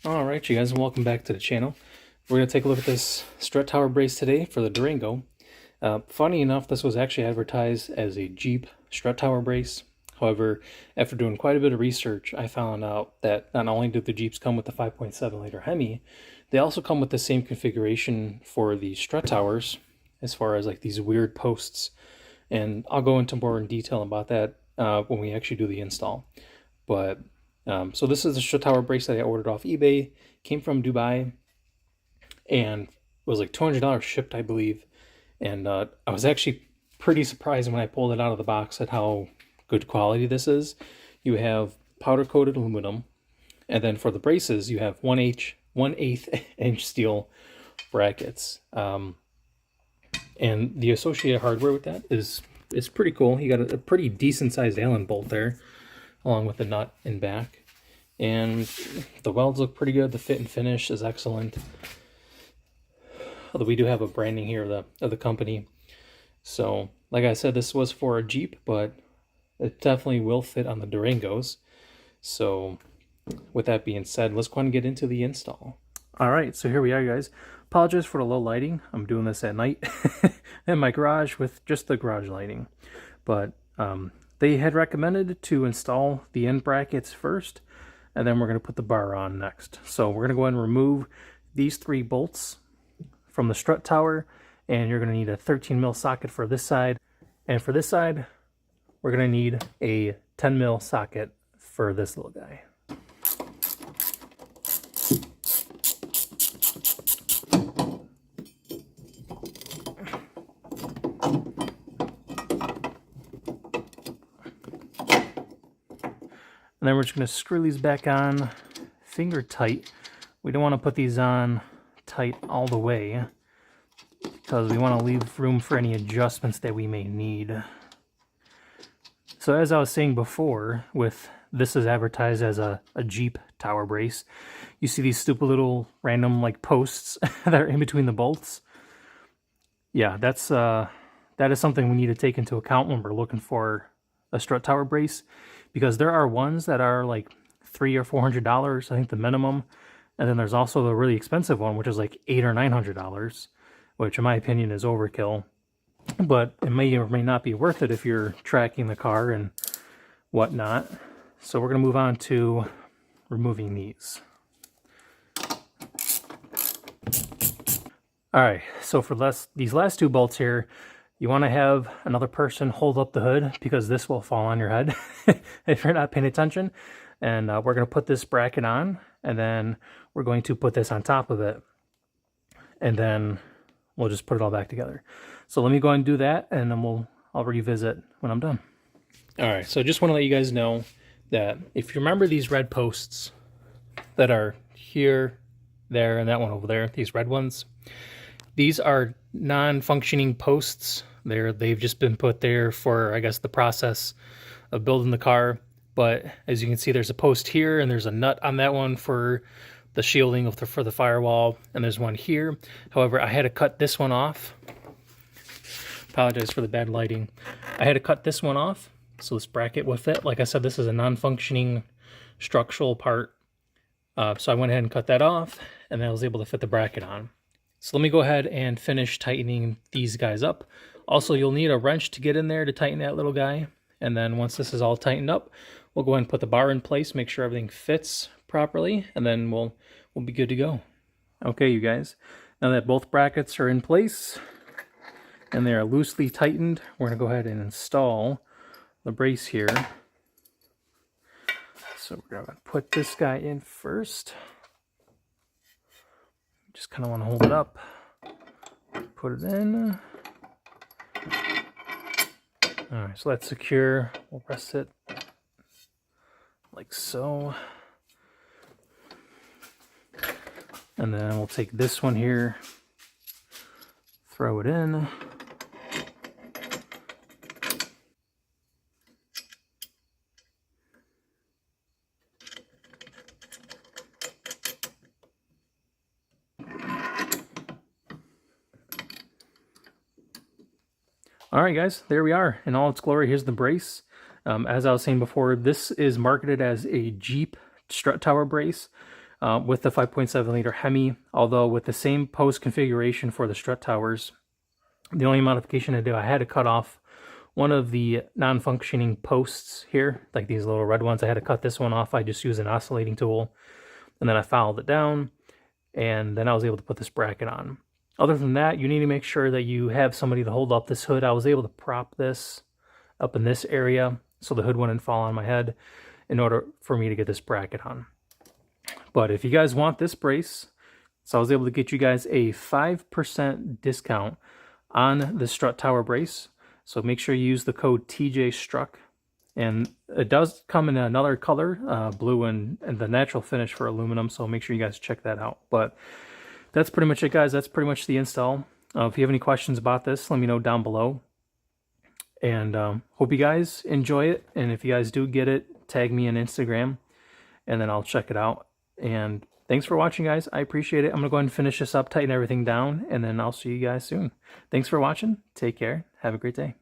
Alright, you guys, and welcome back to the channel. We're going to take a look at this Strut Tower brace today for the Durango. Funny enough, this was actually advertised as a Jeep Strut Tower brace. However, after doing quite a bit of research, I found out that not only do the Jeeps come with the 5.7 liter Hemi, they also come with the same configuration for the Strut Towers, as far as like these weird posts. And I'll go into more in detail about that when we actually do the install. But so this is the Strut Tower brace that I ordered off eBay. Came from Dubai and was like $200 shipped, I believe. And I was actually pretty surprised when I pulled it out of the box at how good quality this is. You have powder coated aluminum, and then for the braces you have 1/8 inch steel brackets. And the associated hardware with that is pretty cool. You got a pretty decent sized Allen bolt there, along with the nut and back. And the welds look pretty good. The fit and finish is excellent. Although we do have a branding here of the company. So, like I said, this was for a Jeep, but it definitely will fit on the Durangos. So, with that being said, let's go ahead and get into the install. Alright, so here we are, guys. Apologize for the low lighting. I'm doing this at night in my garage with just the garage lighting. But they had recommended to install the end brackets first, and then we're going to put the bar on next. So we're going to go ahead and remove these 3 bolts from the strut tower, and you're going to need a 13 mil socket for this side, and for this side we're going to need a 10 mil socket for this little guy. And then we're just going to screw these back on finger tight. We don't want to put these on tight all the way because we want to leave room for any adjustments that we may need. So as I was saying before, with this is advertised as a Jeep tower brace, you see these stupid little random like posts that are in between the bolts. Yeah, that is something we need to take into account when we're looking for a strut tower brace, because there are ones that are like $300 or $400, I think the minimum, and then there's also the really expensive one, which is like $800 or $900, which in my opinion is overkill. But it may or may not be worth it if you're tracking the car and whatnot. So we're going to move on to removing these. Alright, so for these last 2 bolts here, you want to have another person hold up the hood, because this will fall on your head if you're not paying attention. And we're going to put this bracket on, and then we're going to put this on top of it. And then we'll just put it all back together. So let me go ahead and do that, and then I'll revisit when I'm done. Alright, so I just want to let you guys know that if you remember these red posts that are here, there, and that one over there, these red ones, these are non-functioning posts. They've just been put there for, I guess, the process of building the car. But as you can see, there's a post here, and there's a nut on that one for the shielding for the firewall, and there's one here. However, I had to cut this one off. Apologize for the bad lighting. I had to cut this one off, so this bracket will fit. Like I said, this is a non-functioning structural part. So I went ahead and cut that off, and then I was able to fit the bracket on. So let me go ahead and finish tightening these guys up. Also, you'll need a wrench to get in there to tighten that little guy. And then once this is all tightened up, we'll go ahead and put the bar in place, make sure everything fits properly, and then we'll be good to go. Okay, you guys, now that both brackets are in place and they are loosely tightened, we're going to go ahead and install the brace here. So we're going to put this guy in first. Just kind of want to hold it up, put it in. Alright, so that's secure. We'll press it like so. And then we'll take this one here, throw it in. Alright guys, there we are in all its glory. Here's the brace. As I was saying before, this is marketed as a Jeep Strut Tower brace. with the 5.7 liter Hemi, although with the same post configuration for the strut towers. The only modification I had to cut off one of the non-functioning posts here, like these little red ones. I had to cut this one off. I just used an oscillating tool, and then I filed it down, and then I was able to put this bracket on. Other than that, you need to make sure that you have somebody to hold up this hood. I was able to prop this up in this area so the hood wouldn't fall on my head in order for me to get this bracket on. But if you guys want this brace, so I was able to get you guys a 5% discount on the Strut Tower brace. So make sure you use the code TJSTRUCK. And it does come in another color, blue and the natural finish for aluminum. So make sure you guys check that out. But that's pretty much it, guys. That's pretty much the install. If you have any questions about this, let me know down below. And hope you guys enjoy it. And if you guys do get it, tag me on Instagram, and then I'll check it out. And thanks for watching, guys. I appreciate it. I'm going to go ahead and finish this up, tighten everything down, and then I'll see you guys soon. Thanks for watching. Take care. Have a great day.